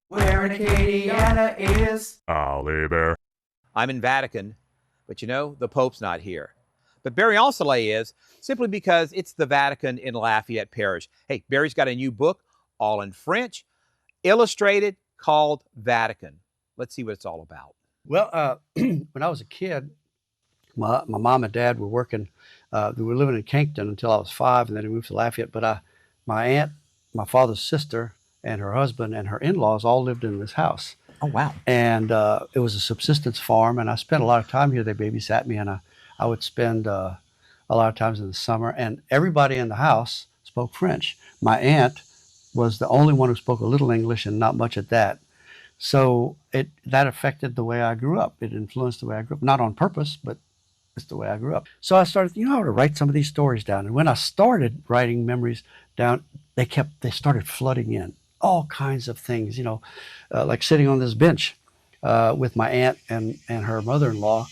where an Acadiana is. Hebert. I'm in Vatican, but you know, the Pope's not here. But Barry Ancelet is, simply because it's the Vatican in Lafayette Parish. Hey, Barry's got a new book, all in French, illustrated, called Vatican. Let's see what it's all about. Well, when I was a kid, my mom and dad were working. We were living in Kingston until I was 5, and then we moved to Lafayette. But my aunt, my father's sister, and her husband and her in-laws all lived in this house. Oh, wow. And it was a subsistence farm, and I spent a lot of time here. They babysat me, and I would spend a lot of times in the summer. And everybody in the house spoke French. My aunt was the only one who spoke a little English and not much at that. So that affected the way I grew up. It influenced the way I grew up, not on purpose, but it's the way I grew up. So I started, I ought to write some of these stories down. And when I started writing memories down, they started flooding in all kinds of things, like sitting on this bench with my aunt and her mother-in-law,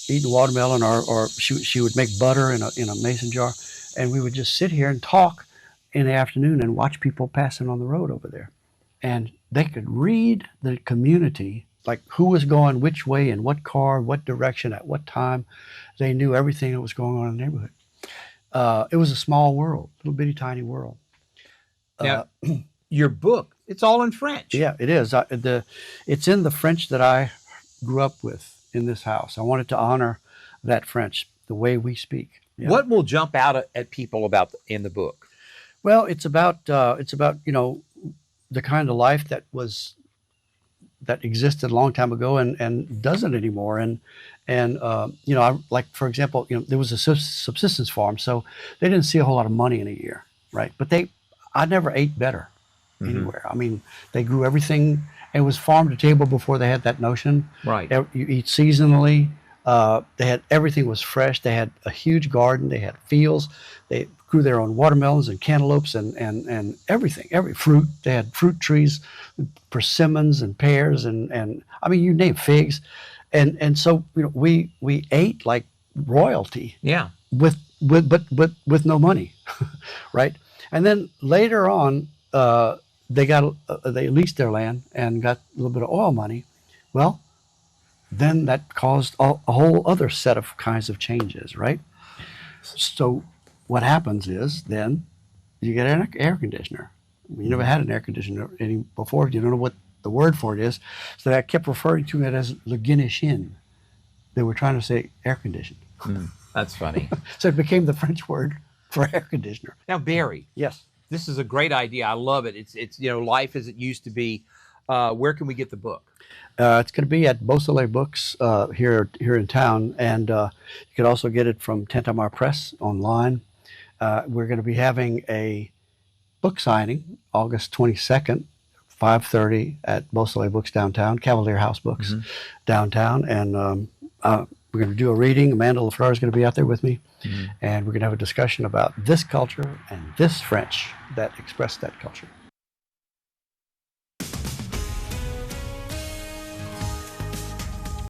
eating watermelon, or she would make butter in a mason jar, and we would just sit here and talk in the afternoon and watch people passing on the road over there. And they could read the community, like who was going which way, in what car, what direction, at what time. They knew everything that was going on in the neighborhood. It was a small world, little bitty tiny world. Now, your book, it's all in French. Yeah, it is. It's in the French that I grew up with in this house. I wanted to honor that French, the way we speak. Yeah. What will jump out at people in the book? Well, it's about the kind of life that existed a long time ago and doesn't anymore. And like, for example, there was a subsistence farm, so they didn't see a whole lot of money in a year, right? But I never ate better anywhere. I mean, they grew everything. It was farm to table before they had that notion. Right. You eat seasonally. Everything was fresh. They had a huge garden. They had fields. They grew their own watermelons and cantaloupes and everything, every fruit. They had fruit trees, persimmons and pears and I mean, you name figs. And so, we ate like royalty. Yeah. But with no money, right? And then later on, they leased their land and got a little bit of oil money. Well, then that caused a whole other set of kinds of changes, right? So what happens is then you get an air conditioner. You never had an air conditioner before. You don't know what the word for it is. So I kept referring to it as le Guinéchin. They were trying to say air conditioned. That's funny. So it became the French word for air conditioner. Now, Barry. Yes. This is a great idea. I love it. It's life as it used to be. Where can we get the book? It's going to be at Beausoleil Books here in town, and you can also get it from Tentamar Press online. We're going to be having a book signing August 22nd, 5:30 at Beausoleil Books downtown, Cavalier House Books downtown, and we're going to do a reading. Amanda Lafleur is going to be out there with me, and we're going to have a discussion about this culture and this French that expressed that culture.